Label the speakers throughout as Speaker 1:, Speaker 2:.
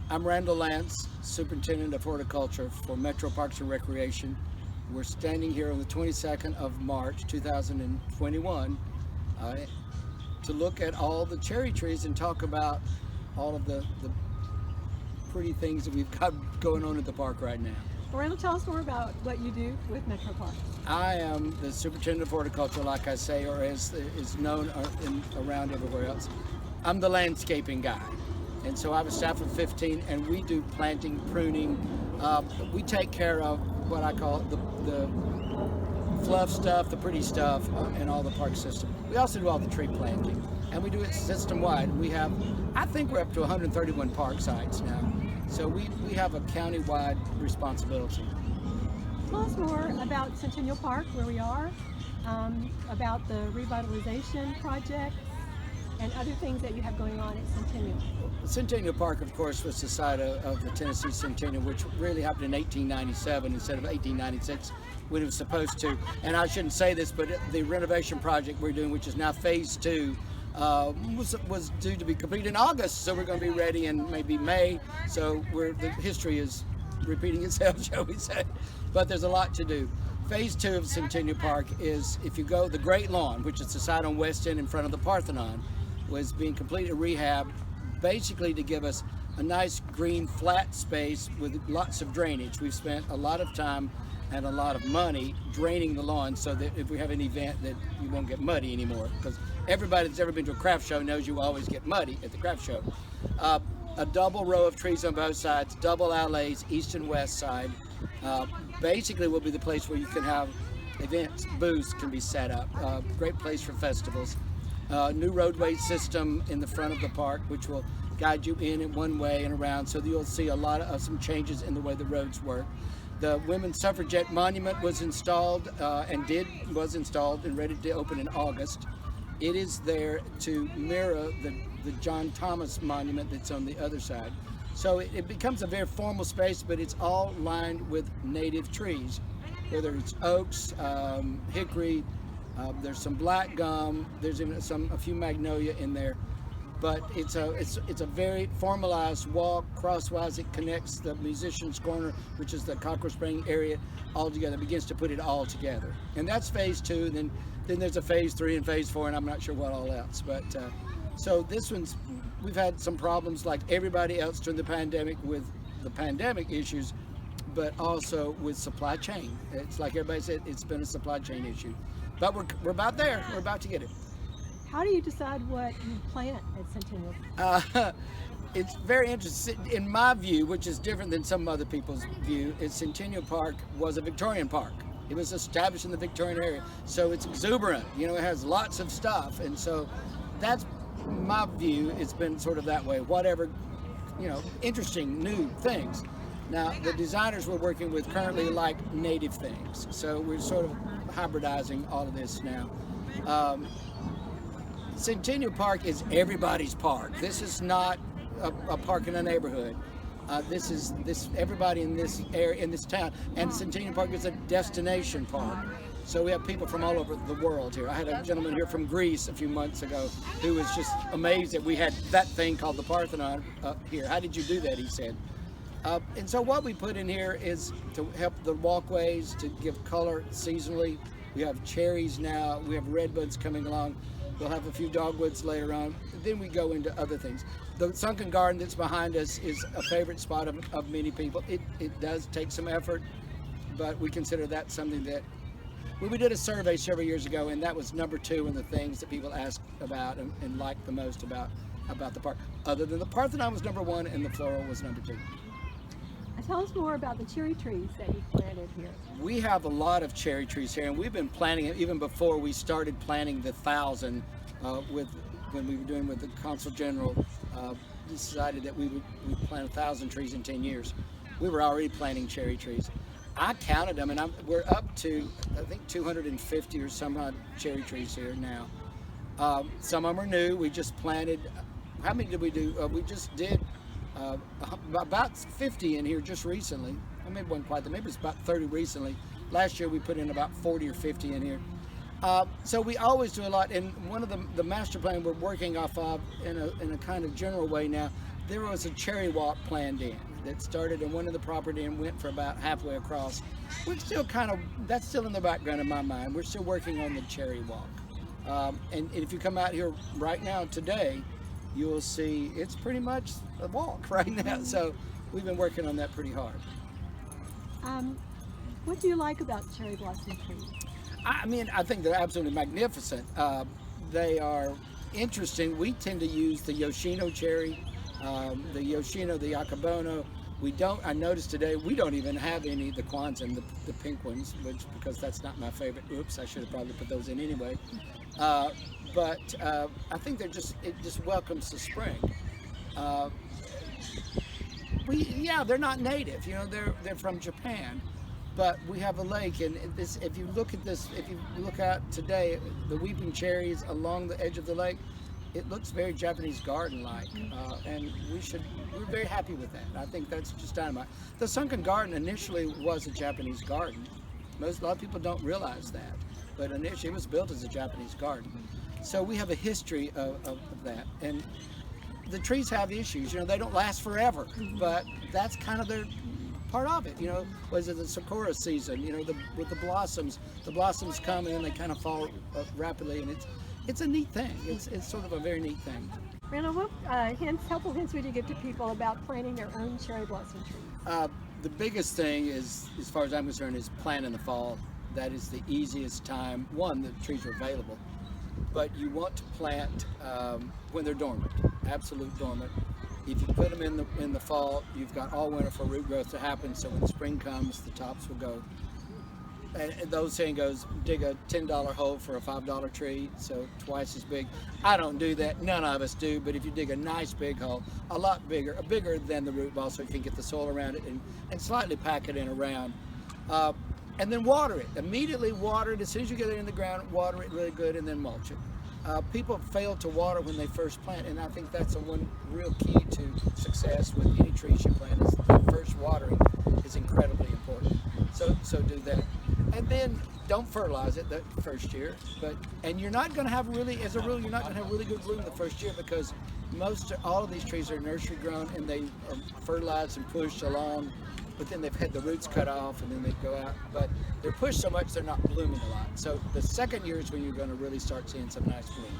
Speaker 1: I'm Randall Lantz, Superintendent of Horticulture for Metro Parks and Recreation. We're standing here on the 22nd of March 2021 to look at all the cherry trees and talk about all of the pretty things that we've got going on at the park right now.
Speaker 2: Randall, tell us more about what you do with Metro Park.
Speaker 1: I am the Superintendent of Horticulture, like I say, or as is known around everywhere else. I'm the landscaping guy. And so I have a staff of 15, and we do planting, pruning. We take care of what I call the fluff stuff, the pretty stuff in all the park system. We also do all the tree planting, and we do it system-wide. We have, I think we're up to 131 park sites now. So we have a county-wide responsibility.
Speaker 2: Tell us more about Centennial Park, where we are, about the revitalization project, and other things that you have going on at Centennial.
Speaker 1: Centennial Park, of course, was the site of the Tennessee Centennial, which really happened in 1897 instead of 1896 when it was supposed to. And I shouldn't say this, but the renovation project we're doing, which is now Phase II, was due to be completed in August, so we're going to be ready in maybe May. So the history is repeating itself, shall we say. But there's a lot to do. Phase 2 of Centennial Park is, if you go, the Great Lawn, which is the site on West End in front of the Parthenon, was being completely rehabbed, basically to give us a nice green flat space with lots of drainage. We've spent a lot of time and a lot of money draining the lawn so that if we have an event that you won't get muddy anymore, because everybody that's ever been to a craft show knows you always get muddy at the craft show. A double row of trees on both sides, double alleys, east and west side. Basically will be the place where you can have events, booths can be set up. Great place for festivals. New roadway system in the front of the park, which will guide you in one way and around, so that you'll see a lot of some changes in the way the roads work. The Women's Suffragette Monument was installed was installed and ready to open in August. It is there to mirror the John Thomas Monument that's on the other side. So it becomes a very formal space, but it's all lined with native trees, whether it's oaks, hickory, there's some black gum, there's even a few magnolia in there. But it's a very formalized walk, crosswise. It connects the Musician's Corner, which is the Cockrell Spring area, all together, begins to put it all together. And that's Phase 2, then there's a Phase 3 and Phase 4, and I'm not sure what all else. But so this one's, we've had some problems like everybody else during the pandemic with the pandemic issues, but also with supply chain. It's like everybody said, it's been a supply chain issue. But we're about there, we're about to get it.
Speaker 2: How do you decide what you plant at Centennial?
Speaker 1: It's very interesting. In my view, which is different than some other people's view, is Centennial Park was a Victorian park. It was established in the Victorian area, so it's exuberant. You know, it has lots of stuff, and so that's my view. It's been sort of that way. Whatever, you know, interesting new things. Now, the designers we're working with currently like native things, so we're sort of hybridizing all of this now. Centennial Park is everybody's park. This is not a park in a neighborhood. This is everybody in this area, in this town. And Centennial Park is a destination park. So we have people from all over the world here. I had a gentleman here from Greece a few months ago who was just amazed that we had that thing called the Parthenon here. How did you do that, he said. And so what we put in here is to help the walkways, to give color seasonally. We have cherries now, we have redbuds coming along. We'll have a few dogwoods later on. Then we go into other things. The sunken garden that's behind us is a favorite spot of many people. It does take some effort, but we consider that something that, well, we did a survey several years ago, and that was number 2 in the things that people asked about and liked the most about the park. Other than the Parthenon was number 1 and the floral was number 2.
Speaker 2: Tell us more about the cherry trees that you planted here. We
Speaker 1: have a lot of cherry trees here, and we've been planting it even before we started planting the 1,000 when we were doing with the Consul General. Decided that we would plant 1,000 trees in 10 years. We were already planting cherry trees. I counted them, and we're up to, I think, 250 or some odd cherry trees here now. Some of them are new. We just planted, how many did we do? We just did about 50 in here just recently. Maybe it wasn't quite that, maybe it's about 30 recently. Last year we put in about 40 or 50 in here. So we always do a lot, and one of the master plan we're working off of in a kind of general way now, there was a cherry walk planned in that started in one of the property and went for about halfway across. We're still that's still in the background of my mind. We're still working on the cherry walk. And if you come out here right now today, you'll see it's pretty much a walk right now. So we've been working on that pretty hard.
Speaker 2: What do you like about cherry blossom trees?
Speaker 1: I mean, I think they're absolutely magnificent. They are interesting. We tend to use the Yoshino cherry, the Yoshino, the Akabono. I noticed today, we don't even have any, the Kwanzaa, the pink ones, because that's not my favorite. Oops, I should have probably put those in anyway. But I think it just welcomes the spring. They're not native, they're from Japan. But we have a lake, and if you look out today, the weeping cherries along the edge of the lake, it looks very Japanese garden-like, and we're very happy with that. I think that's just dynamite. The sunken garden initially was a Japanese garden. A lot of people don't realize that, but initially it was built as a Japanese garden. So we have a history of that, and the trees have issues. They don't last forever, but that's kind of their part of it. Was it the sakura season? With the blossoms come and then they kind of fall rapidly, and it's a neat thing. It's sort of a very neat thing.
Speaker 2: Randall, what helpful hints would you give to people about planting their own cherry blossom trees?
Speaker 1: The biggest thing is, as far as I'm concerned, is plant in the fall. That is the easiest time. One, the trees are available, but you want to plant when they're dormant, absolute dormant. If you put them in the fall, you've got all winter for root growth to happen. So when spring comes, the tops will go. And the old saying goes, dig a $10 hole for a $5 tree, so twice as big. I don't do that, none of us do, but if you dig a nice big hole, a lot bigger, bigger than the root ball, so you can get the soil around it and slightly pack it in around. And then water it, immediately water it. As soon as you get it in the ground, water it really good and then mulch it. People fail to water when they first plant, and I think that's one real key to success with any trees you plant, is the first watering is incredibly important. So do that. And then don't fertilize it the first year, and you're not going to have as a rule, you're not going to have really good bloom the first year, because all of these trees are nursery grown and they are fertilized and pushed along, but then they've had the roots cut off and then they go out, but they're pushed so much they're not blooming a lot. So the second year is when you're going to really start seeing some nice bloom.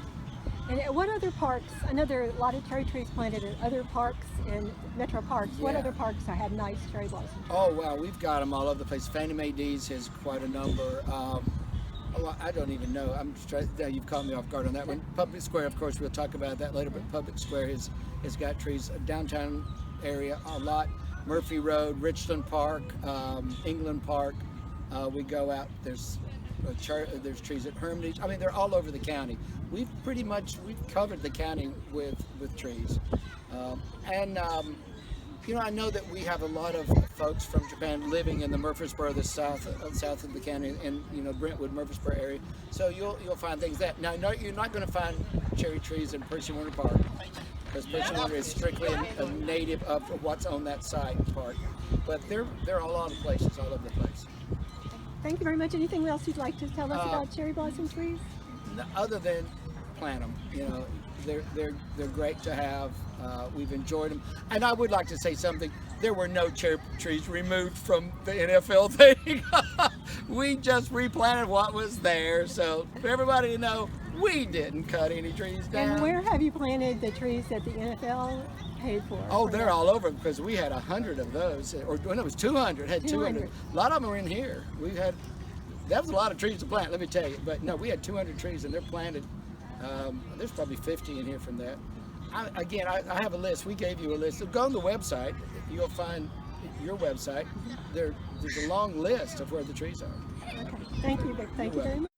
Speaker 2: And what other parks? I know there are a lot of cherry trees planted in other parks in Metro Parks. Yeah. What other parks have nice cherry blossoms? Oh,
Speaker 1: wow, we've got them all over the place. Fannie Mae D's has quite a number. I don't even know. You've caught me off guard on that one. Public Square, of course, we'll talk about that later, but Public Square has got trees. Downtown area, a lot. Murphy Road, Richland Park, England Park. We go out, there's trees at Hermitage. I mean, they're all over the county. We've covered the county with trees. I know that we have a lot of folks from Japan living in the Murfreesboro, the south of the county, and Brentwood, Murfreesboro area. So you'll find things that. Now, no, you're not going to find cherry trees in Percy Warner Park, because Percy Warner is strictly a native of what's on that site park. But they're all over the places, all over the place.
Speaker 2: Thank you very much. Anything else you'd like to tell us about cherry blossom trees?
Speaker 1: Other than plant them, they're great to have. We've enjoyed them, and I would like to say something. There were no cherry trees removed from the NFL thing. We just replanted what was there. So for everybody to know, we didn't cut any trees down.
Speaker 2: And where have you planted the trees that the NFL paid for?
Speaker 1: Oh, they're all over, because we had 100 of those, or when it was 200. Had 200. A lot of them were in here. That was a lot of trees to plant, let me tell you. But no, we had 200 trees, and they're planted. There's probably 50 in here from that. I have a list. We gave you a list. So go on the website. You'll find your website. There's a long list of where the trees are.
Speaker 2: Okay. Thank you, Vic. Thank you very much.